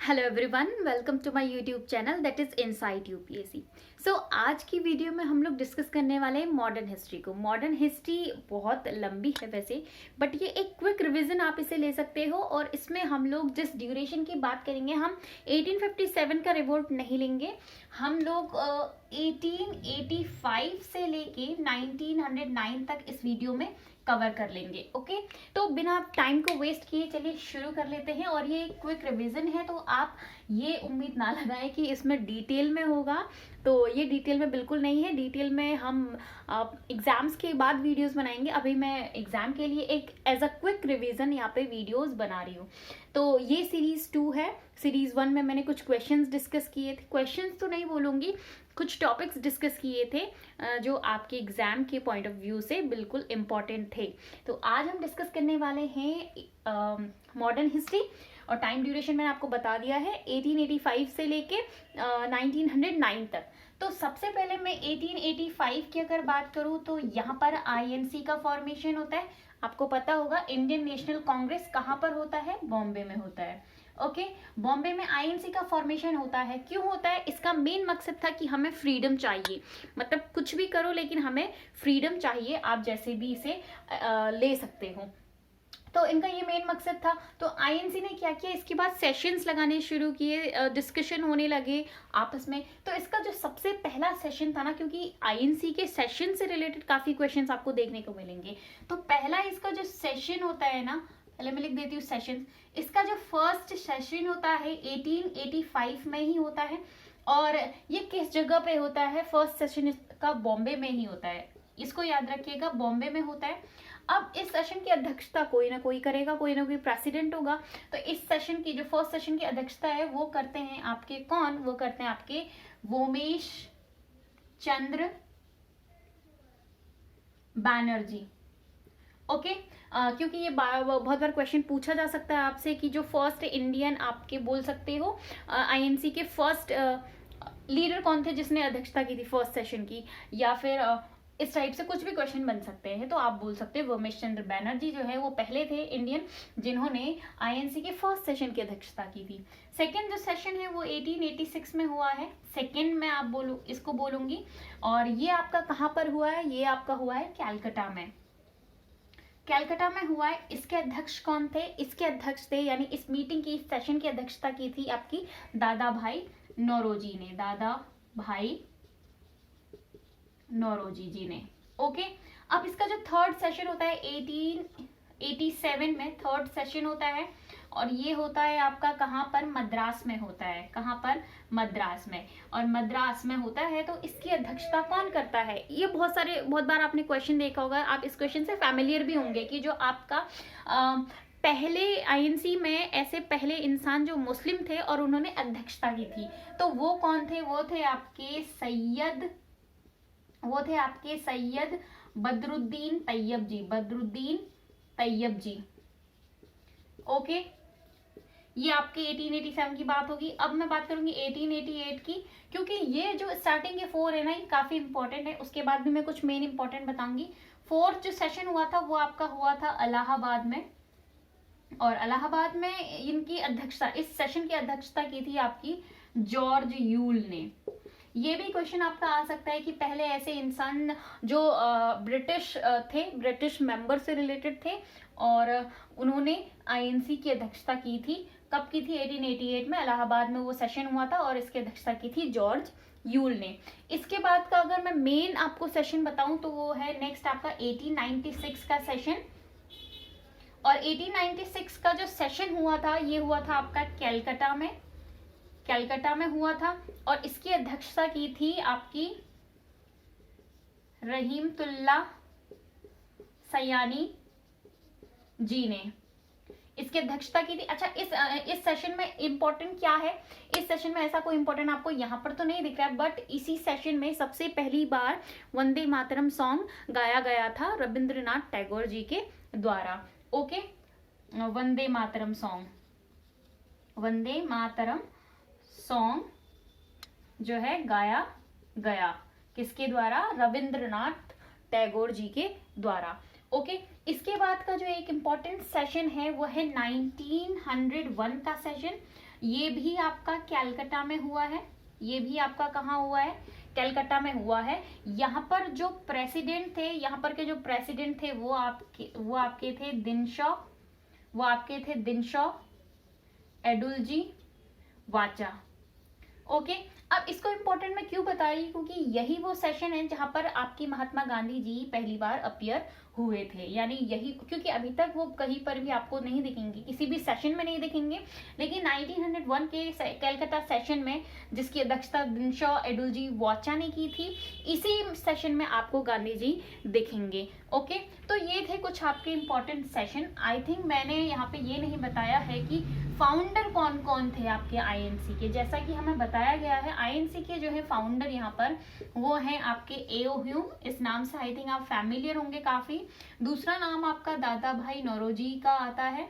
Hello everyone, welcome to my YouTube channel that is insight UPSC. So आज की video में हम लोग डिस्कस करने वाले हैं मॉडर्न हिस्ट्री को। मॉडर्न हिस्ट्री बहुत लंबी है वैसे, बट ये एक क्विक रिवीजन आप इसे ले सकते हो। और इसमें हम लोग जिस ड्यूरेशन की बात करेंगे, हम 1857 का रिवोल्ट नहीं लेंगे। हम लोग 1885 से लेके 1909 तक इस वीडियो में कवर कर लेंगे। ओके, तो बिना टाइम को वेस्ट किए चलिए शुरू कर लेते हैं। और ये एक क्विक रिवीजन है, तो आप ये उम्मीद ना लगाएं कि इसमें डिटेल में होगा। तो ये डिटेल में बिल्कुल नहीं है। डिटेल में हम एग्जाम्स के बाद वीडियोस बनाएंगे। अभी मैं एग्जाम के लिए एक एज अ क्विक रिवीजन यहाँ पे वीडियोस बना रही हूँ। तो ये सीरीज 2 है। सीरीज 1 में मैंने कुछ क्वेश्चंस डिस्कस किए थे, क्वेश्चंस तो नहीं बोलूँगी, कुछ टॉपिक्स डिस्कस किए थे जो आपके एग्जाम के पॉइंट ऑफ व्यू से बिल्कुल इम्पॉर्टेंट थे। तो आज हम डिस्कस करने वाले हैं मॉडर्न हिस्ट्री। और टाइम ड्यूरेशन मैंने आपको बता दिया है 1885 से लेके 1909 तक। तो सबसे पहले मैं 1885 की अगर बात करूं तो यहाँ पर आईएनसी का फॉर्मेशन होता है। आपको पता होगा इंडियन नेशनल कांग्रेस कहाँ पर होता है? बॉम्बे में होता है। ओके, बॉम्बे में आईएनसी का फॉर्मेशन होता है। क्यों होता है? इसका मेन मकसद था कि हमें फ्रीडम चाहिए। मतलब कुछ भी करो लेकिन हमें फ्रीडम चाहिए, आप जैसे भी इसे ले सकते हो। तो इनका ये मेन मकसद था। तो आईएनसी ने क्या किया, इसके बाद सेशंस लगाने शुरू किए, डिस्कशन होने लगे आपस में। तो इसका जो सबसे पहला सेशन था ना, क्योंकि आईएनसी के सेशन से रिलेटेड काफी क्वेश्चंस आपको देखने को मिलेंगे, तो पहला इसका जो सेशन होता है ना, पहले मैं लिख देती हूँ सेशन। इसका जो फर्स्ट सेशन होता है 1885 में ही होता है। और ये किस जगह पे होता है? फर्स्ट सेशन इसका बॉम्बे में ही होता है। इसको याद रखिएगा, बॉम्बे में होता है। अब इस सेशन की अध्यक्षता कोई ना कोई करेगा, कोई ना कोई प्रेसिडेंट होगा। तो इस सेशन की जो फर्स्ट सेशन की अध्यक्षता है वो करते हैं आपके कौन? वो करते हैं आपके वोमेश चंद्र बैनर्जी। ओके, क्योंकि ये बहुत बार क्वेश्चन पूछा जा सकता है आपसे कि जो फर्स्ट इंडियन, आपके बोल सकते हो आईएनसी के फर्स्ट लीडर कौन थे जिसने अध्यक्षता की थी फर्स्ट सेशन की, या फिर इस टाइप से कुछ भी क्वेश्चन बन सकते हैं। तो आप बोल सकते हैं वोमेश चंद्र बैनर्जी जो है वो पहले थे इंडियन जिन्होंने आईएनसी के फर्स्ट सेशन की अध्यक्षता की थी। सेकेंड जो सेशन है वो 1886 में हुआ है। सेकेंड में आप इसको बोलूंगी। और ये आपका कहाँ पर हुआ है? ये आपका हुआ है कैलकाटा में। कैलकाटा में हुआ है। इसके अध्यक्ष कौन थे? इसके अध्यक्ष थे, यानी इस मीटिंग की, इस सेशन की अध्यक्षता की थी आपकी दादा भाई नौरोजी ने। दादा भाई नौरोजी जी ने। ओके, अब इसका जो थर्ड सेशन होता है 1887 में थर्ड सेशन होता है। और ये होता है आपका कहाँ पर? मद्रास में होता है। कहाँ पर? मद्रास में। और मद्रास में होता है तो इसकी अध्यक्षता कौन करता है? ये बहुत बार आपने क्वेश्चन देखा होगा, आप इस क्वेश्चन से फैमिलियर भी होंगे कि जो आपका पहले आईएनसी में ऐसे पहले इंसान जो मुस्लिम थे और उन्होंने अध्यक्षता की थी, तो वो कौन थे? वो थे आपके सैयद बदरुद्दीन तैयब जी। बदरुद्दीन तैयब जी। ओके, ये आपके 1887 की बात होगी। अब मैं बात करूंगी 1888 की, क्योंकि ये जो स्टार्टिंग के 4 है ना, ये काफी इंपॉर्टेंट है। उसके बाद भी मैं कुछ मेन इंपॉर्टेंट बताऊंगी। फोर्थ जो सेशन हुआ था वो आपका हुआ था इलाहाबाद में। और इलाहाबाद में इनकी अध्यक्षता, इस सेशन की अध्यक्षता की थी आपकी जॉर्ज यूल ने। ये भी क्वेश्चन आपका आ सकता है कि पहले ऐसे इंसान जो ब्रिटिश थे, ब्रिटिश मेंबर से रिलेटेड थे, और उन्होंने आईएनसी की अध्यक्षता की थी। कब की थी? 1888 में इलाहाबाद में वो सेशन हुआ था और इसकी अध्यक्षता की थी जॉर्ज यूल ने। इसके बाद का अगर मैं मेन आपको सेशन बताऊं तो वो है नेक्स्ट आपका 1896 का सेशन। और 1896 का जो सेशन हुआ था ये हुआ था आपका कैलकाटा में हुआ था। और इसकी अध्यक्षता की थी आपकी रहीमतुल्ला सयानी जी ने। इसकी अध्यक्षता की थी। अच्छा, इस सेशन में इंपॉर्टेंट क्या है? इस सेशन में ऐसा कोई इंपॉर्टेंट आपको यहाँ पर तो नहीं दिख रहा है, बट इसी सेशन में सबसे पहली बार वंदे मातरम सॉन्ग गाया गया था रविंद्रनाथ टैगोर जी के द्वारा। ओके, वंदे मातरम सॉन्ग जो है गाया गया किसके द्वारा? रविंद्रनाथ टैगोर जी के द्वारा। ओके, इसके बाद का जो एक इम्पॉर्टेंट सेशन है वो है 1901 का सेशन। ये भी आपका कैलकाटा में हुआ है, ये भी आपका कहाँ हुआ है, कैलकाटा में हुआ है। यहाँ पर जो प्रेसिडेंट थे, यहाँ पर के जो प्रेसिडेंट थे वो आपके थे दिनशॉ, वो आपके थे दिनशॉ एडुल्जी वाचा। ओके, अब इसको इम्पोर्टेंट मैं क्यों बता रही हूँ, क्योंकि यही वो सेशन है जहां पर आपकी महात्मा गांधी जी पहली बार अपीयर हुए थे। यानी यही, क्योंकि अभी तक वो कहीं पर भी आपको नहीं दिखेंगे, किसी भी सेशन में नहीं दिखेंगे, लेकिन 1901 के कैलकाटा सेशन में जिसकी अध्यक्षता दिनशॉ एडुल्जी वाचा ने की थी, इसी सेशन में आपको गांधी जी दिखेंगे। ओके, तो ये थे कुछ आपके इम्पोर्टेंट सेशन। आई थिंक मैंने यहाँ पे ये नहीं बताया है कि फाउंडर कौन कौन थे आपके आईएनसी के। जैसा कि हमें बताया गया है, आईएनसी के जो है फाउंडर यहाँ पर वो हैं आपके एओ ह्यूम, इस नाम से आई थिंक आप फैमिलियर होंगे काफी। दूसरा नाम आपका दादा भाई नौरोजी का आता है,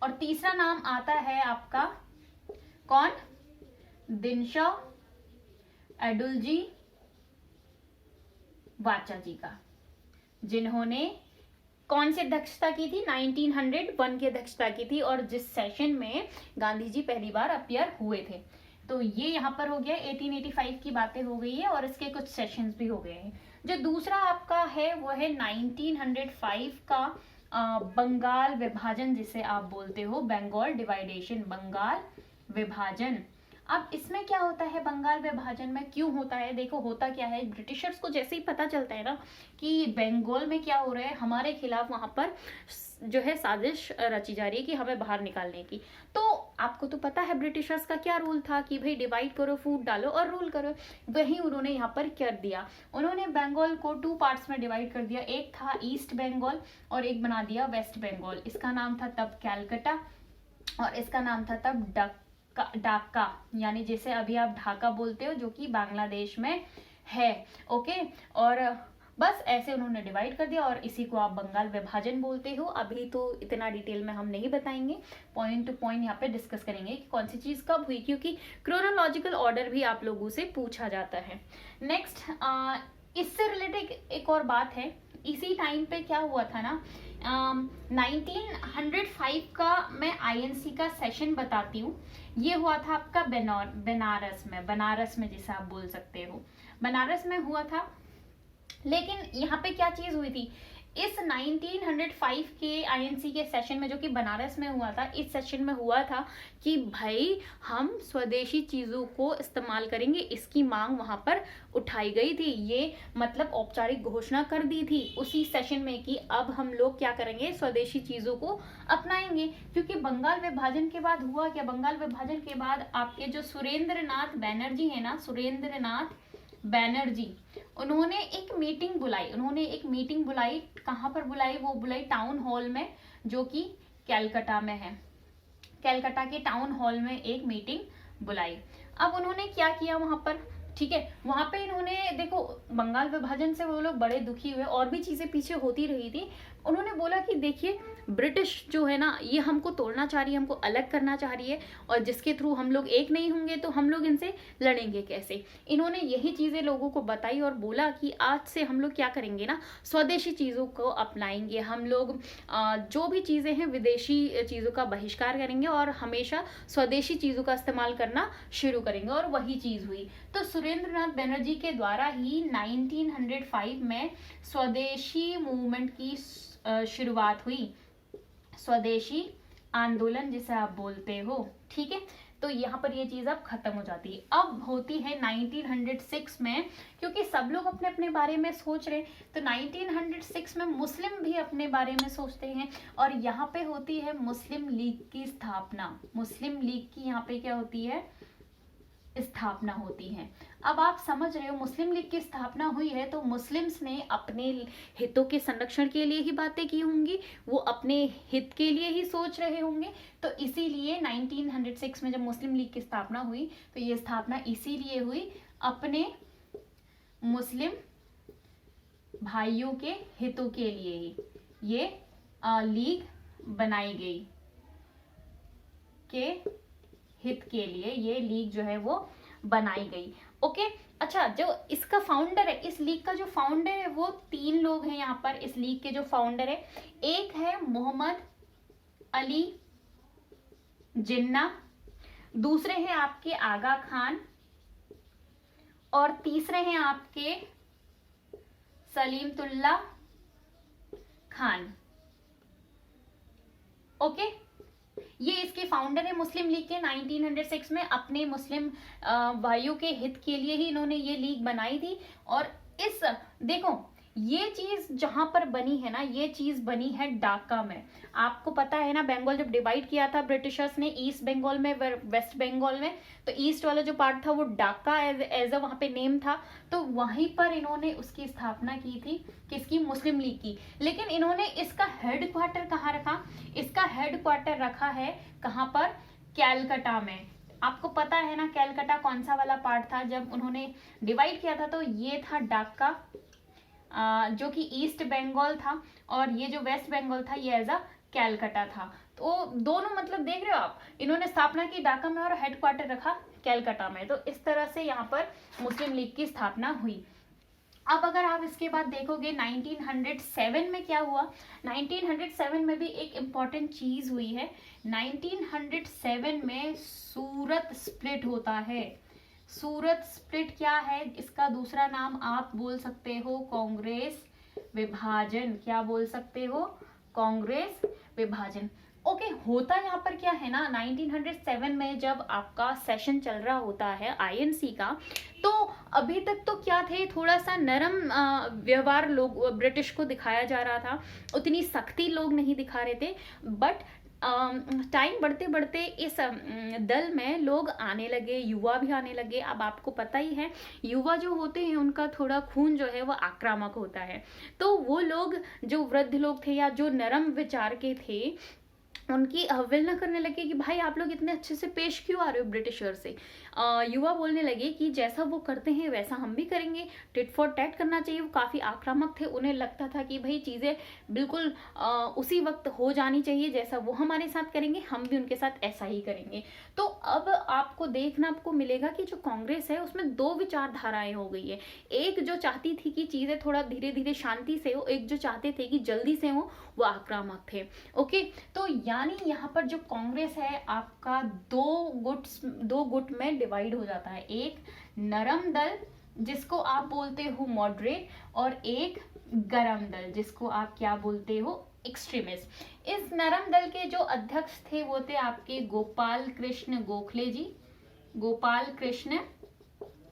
और तीसरा नाम आता है आपका कौन, दिनशॉ एडुल्जी वाचा जी का, जिन्होंने कौन सी अध्यक्षता की थी, 1901 की अध्यक्षता की थी, और जिस सेशन में गांधी जी पहली बार अपीयर हुए थे। तो ये यहाँ पर हो गया 1885 की बातें हो गई है, और इसके कुछ सेशंस भी हो गए हैं। जो दूसरा आपका है वो है 1905 का बंगाल विभाजन, जिसे आप बोलते हो बंगाल डिवाइडेशन, बंगाल विभाजन। अब इसमें क्या होता है, बंगाल विभाजन में क्यों होता है, देखो होता क्या है, ब्रिटिशर्स को जैसे ही पता चलता है ना कि बंगाल में क्या हो रहा है, हमारे खिलाफ वहां पर जो है साजिश रची जा रही है कि हमें बाहर निकालने की। तो आपको तो पता है ब्रिटिशर्स का क्या रूल था कि भाई डिवाइड करो, फूट डालो और रूल करो। वही उन्होंने यहाँ पर कर दिया, उन्होंने बंगाल को 2 पार्ट्स में डिवाइड कर दिया। एक था ईस्ट बंगाल और एक बना दिया वेस्ट बंगाल। इसका नाम था तब कैलकाटा और इसका नाम था तब ढाका, यानी जैसे अभी आप ढाका बोलते हो जो कि बांग्लादेश में है। ओके, और बस ऐसे उन्होंने डिवाइड कर दिया और इसी को आप बंगाल विभाजन बोलते हो। अभी तो इतना डिटेल में हम नहीं बताएंगे, पॉइंट टू पॉइंट यहाँ पे डिस्कस करेंगे कि कौन सी चीज कब हुई, क्योंकि क्रोनोलॉजिकल ऑर्डर भी आप लोगों से पूछा जाता है। नेक्स्ट, इससे रिलेटेड एक और बात है, इसी टाइम पे क्या हुआ था ना, 1905 का मैं आईएनसी का सेशन बताती हूँ। ये हुआ था आपका बनारस में जिसे आप बोल सकते हो, बनारस में हुआ था। लेकिन यहाँ पे क्या चीज हुई थी, इस 1905 के आईएनसी के सेशन में जो कि बनारस में हुआ था, इस सेशन में हुआ था कि भाई हम स्वदेशी चीजों को इस्तेमाल करेंगे, इसकी मांग वहां पर उठाई गई थी। ये मतलब औपचारिक घोषणा कर दी थी उसी सेशन में कि अब हम लोग क्या करेंगे, स्वदेशी चीजों को अपनाएंगे। क्योंकि बंगाल विभाजन के बाद हुआ क्या, बंगाल विभाजन के बाद आपके जो सुरेंद्रनाथ बैनर्जी है ना, सुरेंद्रनाथ बैनर्जी, उन्होंने एक मीटिंग बुलाई। कहाँ पर बुलाई, वो बुलाई टाउन हॉल में, जो कि कैलकाटा में है। कैलकाटा के टाउन हॉल में एक मीटिंग बुलाई। अब उन्होंने क्या किया वहां पर, ठीक है, वहां पे इन्होंने देखो बंगाल विभाजन से वो लोग बड़े दुखी हुए, और भी चीजें पीछे होती रही थी। उन्होंने बोला कि देखिए ब्रिटिश जो है ना, ये हमको तोड़ना चाह रही है, हमको अलग करना चाह रही है, और जिसके थ्रू हम लोग एक नहीं होंगे तो हम लोग इनसे लड़ेंगे कैसे। इन्होंने यही चीजें लोगों को बताई और बोला कि आज से हम लोग क्या करेंगे ना, स्वदेशी चीजों को अपनाएंगे। हम लोग जो भी चीजें हैं विदेशी चीजों का बहिष्कार करेंगे और हमेशा स्वदेशी चीजों का इस्तेमाल करना शुरू करेंगे, और वही चीज हुई। तो सुरेंद्रनाथ बनर्जी के द्वारा ही 1905 में स्वदेशी मूवमेंट की शुरुआत हुई, स्वदेशी आंदोलन जिसे आप बोलते हो, ठीक है। तो यहाँ पर ये चीज अब खत्म हो जाती है। अब होती है 1906 में, क्योंकि सब लोग अपने अपने बारे में सोच रहे हैं, तो 1906 में मुस्लिम भी अपने बारे में सोचते हैं, और यहाँ पे होती है मुस्लिम लीग की स्थापना। मुस्लिम लीग की यहाँ पे क्या होती है, स्थापना होती है। अब आप समझ रहे हो, मुस्लिम लीग की स्थापना हुई है तो मुस्लिम्स ने अपने हितों के संरक्षण के लिए ही बातें की होंगी, वो अपने हित के लिए ही सोच रहे होंगे। तो इसीलिए 1906 में जब मुस्लिम लीग की स्थापना हुई, तो ये स्थापना इसीलिए हुई अपने मुस्लिम भाइयों के हितों के लिए ही ये लीग बनाई गई, के हित के लिए ये लीग जो है वो बनाई गई। ओके, अच्छा, जो इसका फाउंडर है, इस लीग का जो फाउंडर है वो 3 लोग हैं यहाँ पर। इस लीग के जो फाउंडर है, एक है मोहम्मद अली जिन्ना, दूसरे हैं आपके आगा खान और तीसरे हैं आपके सलीमतुल्ला खान। ओके, ये इसके फाउंडर है मुस्लिम लीग के। 1906 में अपने मुस्लिम भाइयों के हित के लिए ही इन्होंने ये लीग बनाई थी। और इस देखो ये चीज जहां पर बनी है ना, ये चीज बनी है ढाका में। आपको पता है ना, बंगाल जब डिवाइड किया था ब्रिटिशर्स ने, ईस्ट बंगाल में वेस्ट बंगाल में, तो ईस्ट वाला जो पार्ट था वो ढाका एज अ वहां पे नेम था। तो वहीं पर इन्होंने उसकी स्थापना की थी, किसकी, मुस्लिम लीग की। लेकिन इन्होंने इसका हेड क्वार्टर कहाँ रखा, इसका हेड क्वार्टर रखा है कहाँ पर, कैलकाटा में। आपको पता है ना कैलकाटा कौन सा वाला पार्ट था जब उन्होंने डिवाइड किया था, तो ये था ढाका जो कि ईस्ट बंगाल था, और ये जो वेस्ट बंगाल था ये एज अ कैलकाटा था। तो दोनों मतलब देख रहे हो आप, इन्होंने स्थापना की ढाका में और हेडक्वार्टर रखा कैलकाटा में। तो इस तरह से यहाँ पर मुस्लिम लीग की स्थापना हुई। अब अगर आप इसके बाद देखोगे 1907 में क्या हुआ, 1907 में भी एक इम्पॉर्टेंट चीज हुई है। 1907 में सूरत स्प्लिट होता है। सूरत स्प्लिट क्या है, इसका दूसरा नाम आप बोल सकते हो कांग्रेस विभाजन। क्या बोल सकते हो, कांग्रेस विभाजन। ओके, होता यहाँ पर क्या है ना, 1907 में जब आपका सेशन चल रहा होता है आईएनसी का, तो अभी तक तो क्या थे, थोड़ा सा नरम व्यवहार लोग ब्रिटिश को दिखाया जा रहा था, उतनी सख्ती लोग नहीं दिखा रहे थे। बट टाइम बढ़ते बढ़ते इस दल में लोग आने लगे, युवा भी आने लगे। अब आपको पता ही है युवा जो होते हैं उनका थोड़ा खून जो है वो आक्रामक होता है। तो वो लोग जो वृद्ध लोग थे या जो नरम विचार के थे, उनकी अवहेलना करने लगे कि भाई आप लोग इतने अच्छे से पेश क्यों आ रहे हो ब्रिटिशर से। युवा बोलने लगे कि जैसा वो करते हैं वैसा हम भी करेंगे, टिट फॉर टैट करना चाहिए। वो काफ़ी आक्रामक थे, उन्हें लगता था कि भाई चीज़ें बिल्कुल उसी वक्त हो जानी चाहिए, जैसा वो हमारे साथ करेंगे हम भी उनके साथ ऐसा ही करेंगे। तो अब आपको देखना आपको मिलेगा कि जो कांग्रेस है उसमें दो विचारधाराएं हो गई है। एक जो चाहती थी कि चीज़ें थोड़ा धीरे धीरे शांति से हो, एक जो चाहते थे कि जल्दी से हो, वो आक्रामक थे। ओके, तो यानी यहाँ पर जो कांग्रेस है आपका दो गुट में डिवाइड हो जाता है। एक नरम दल जिसको आप बोलते हो मॉडरेट, और एक गरम दल जिसको आप क्या बोलते हो, एक्सट्रीमिस्ट। इस नरम दल के जो अध्यक्ष थे वो थे आपके गोपाल कृष्ण गोखले जी, गोपाल कृष्ण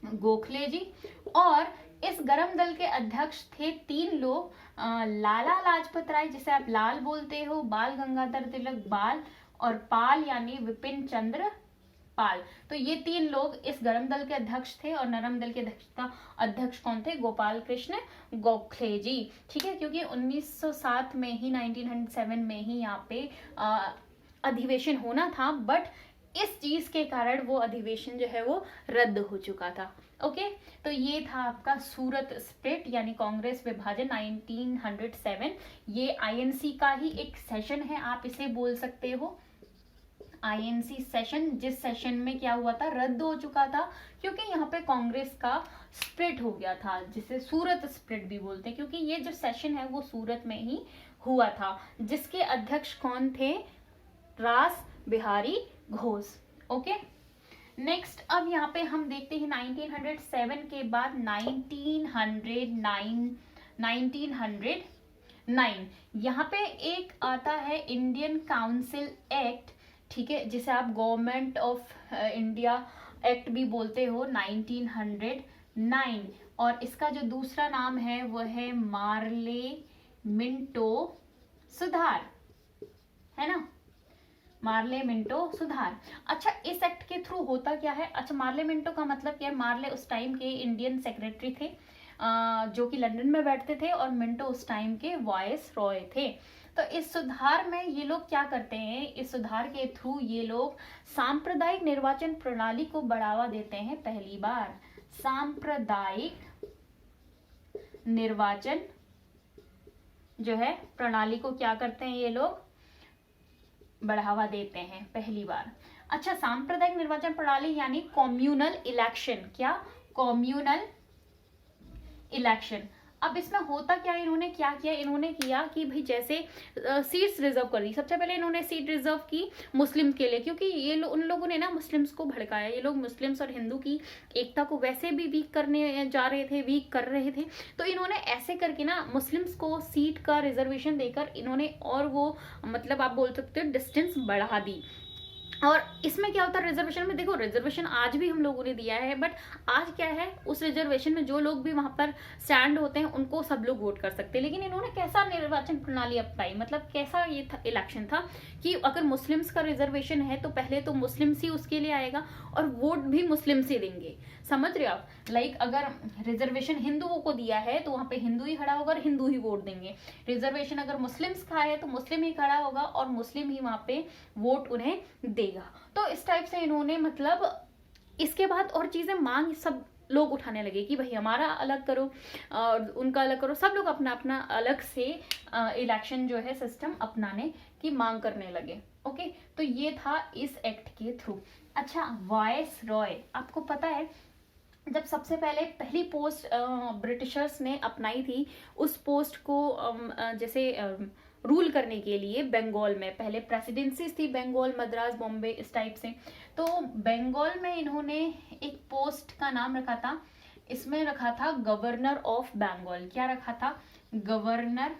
गोखले जी। और इस गरम दल के अध्यक्ष थे तीन लोग, लाला लाजपत राय जिसे आप लाल बोलते हो, बाल गंगाधर तिलक बाल, और पाल यानी विपिन चंद्र पाल। तो ये तीन लोग इस गरम दल के अध्यक्ष थे, और नरम दल के अध्यक्ष कौन थे, गोपाल कृष्ण गोखले जी। ठीक है, क्योंकि 1907 में ही 1907 में ही यहाँ पे अधिवेशन होना था, बट इस चीज के कारण वो अधिवेशन जो है वो रद्द हो चुका था। ओके, तो ये था आपका सूरत स्प्लिट यानी कांग्रेस विभाजन 1907। ये आईएनसी का ही एक सेशन है, आप इसे बोल सकते हो आईएनसी सेशन, जिस सेशन में क्या हुआ था, रद्द हो चुका था, क्योंकि यहाँ पे कांग्रेस का स्प्लिट हो गया था, जिसे सूरत स्प्लिट भी बोलते हैं, क्योंकि ये जो सेशन है वो सूरत में ही हुआ था, जिसके अध्यक्ष कौन थे, रास बिहारी घोष। ओके, नेक्स्ट अब यहाँ पे हम देखते हैं 1907 के बाद 1909 यहाँ पे एक आता है इंडियन काउंसिल एक्ट। ठीक है, जिसे आप गवर्नमेंट ऑफ इंडिया एक्ट भी बोलते हो, 1909। और इसका जो दूसरा नाम है वो है मार्ले मिंटो सुधार, है ना, मार्ले मिंटो सुधार। अच्छा, इस एक्ट के थ्रू होता क्या है, अच्छा मार्ले मिंटो का मतलब क्या है, मार्ले उस टाइम के इंडियन सेक्रेटरी थे जो कि लंदन में बैठते थे, और मिंटो उस टाइम के वायस रॉय थे। तो इस सुधार में ये लोग क्या करते हैं, इस सुधार के थ्रू ये लोग सांप्रदायिक निर्वाचन प्रणाली को बढ़ावा देते हैं। पहली बार सांप्रदायिक निर्वाचन जो है प्रणाली को क्या करते हैं ये लोग, बढ़ावा देते हैं पहली बार। अच्छा, सांप्रदायिक निर्वाचन प्रणाली यानी कम्युनल इलेक्शन, क्या, कम्युनल इलेक्शन। अब इसमें होता क्या, इन्होंने क्या किया, इन्होंने किया कि भाई जैसे सीट्स रिजर्व कर दी। सबसे पहले इन्होंने सीट रिजर्व की मुस्लिम के लिए, क्योंकि ये उन लोगों ने ना मुस्लिम्स को भड़काया। ये लोग मुस्लिम्स और हिंदू की एकता को वैसे भी वीक करने जा रहे थे, वीक कर रहे थे। तो इन्होंने ऐसे करके ना मुस्लिम्स को सीट का रिजर्वेशन देकर इन्होंने और वो मतलब आप बोल सकते हो डिस्टेंस बढ़ा दी। और इसमें क्या होता है रिजर्वेशन में, देखो रिजर्वेशन आज भी हम लोगों ने दिया है, बट आज क्या है उस रिजर्वेशन में जो लोग भी वहां पर स्टैंड होते हैं उनको सब लोग वोट कर सकते हैं। लेकिन इन्होंने कैसा निर्वाचन प्रणाली अपनाई, मतलब कैसा ये था इलेक्शन था कि अगर मुस्लिम्स का रिजर्वेशन है तो पहले तो मुस्लिम्स ही उसके लिए आएगा और वोट भी मुस्लिम्स ही देंगे। समझ रहे हो आप, लाइक अगर रिजर्वेशन हिंदुओं को दिया है तो वहां पे हिंदू ही खड़ा होगा और हिंदू ही वोट देंगे। रिजर्वेशन अगर मुस्लिम्स का है तो मुस्लिम ही खड़ा होगा और मुस्लिम ही वहां पे वोट उन्हें देगा। तो इस टाइप से इन्होंने मतलब इसके बाद और चीजें मांग सब लोग उठाने लगे कि भाई हमारा अलग करो और उनका अलग करो। सब लोग अपना अपना अलग से इलेक्शन जो है सिस्टम अपनाने की मांग करने लगे। ओके, तो ये था इस एक्ट के थ्रू। अच्छा, वायस रॉय, आपको पता है जब सबसे पहले पहली पोस्ट ब्रिटिशर्स ने अपनाई थी, उस पोस्ट को जैसे रूल करने के लिए बंगाल में पहले प्रेसिडेंसीज थी, बंगाल, मद्रास, बॉम्बे, इस टाइप से। तो बंगाल में इन्होंने एक पोस्ट का नाम रखा था, इसमें रखा था गवर्नर ऑफ बंगाल। क्या रखा था? Governor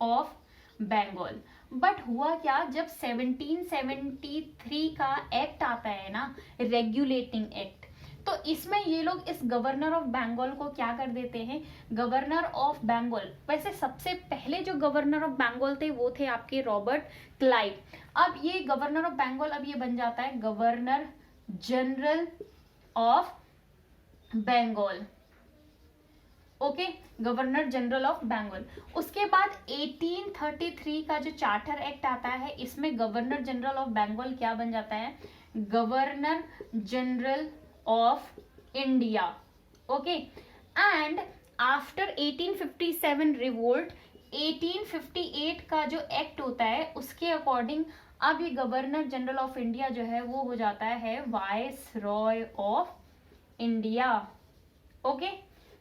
of Bengal. बट हुआ क्या, जब 1773 का एक्ट आता है ना, रेगुलेटिंग एक्ट, तो इसमें ये लोग इस गवर्नर ऑफ बंगाल को क्या कर देते हैं, गवर्नर ऑफ बंगाल। वैसे सबसे पहले जो गवर्नर ऑफ बंगाल थे वो थे आपके रॉबर्ट क्लाइव। अब ये गवर्नर ऑफ बंगाल अब ये बन जाता है governor general of Bengal. Okay, governor general of Bengal. उसके बाद 1833 का जो चार्टर एक्ट आता है, इसमें गवर्नर जनरल ऑफ बंगाल क्या बन जाता है, governor general of India. Okay, and after 1857 revolt, 1858 का जो एक्ट होता है उसके अकॉर्डिंग अब ये गवर्नर जनरल ऑफ इंडिया जो है वो हो जाता है vice Roy of India. Okay,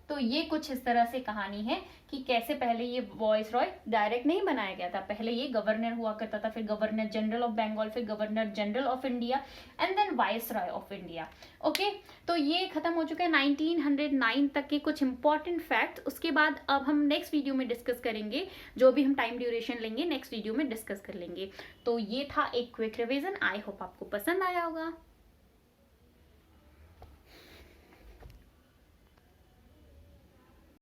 तो ये कुछ इस तरह से कहानी है कि कैसे पहले ये वॉइस रॉय डायरेक्ट नहीं बनाया गया था, पहले ये गवर्नर हुआ करता था, फिर गवर्नर जनरल ऑफ बंगाल, फिर governor general of India and then viceroy of India. Okay, तो ये खत्म हो चुका है 1909 तक के कुछ इंपॉर्टेंट फैक्ट्स। उसके बाद अब हम नेक्स्ट वीडियो में डिस्कस करेंगे, जो भी हम टाइम ड्यूरेशन लेंगे नेक्स्ट वीडियो में डिस्कस कर लेंगे। तो ये था एक क्विक रिविजन, आई होप आपको पसंद आया होगा।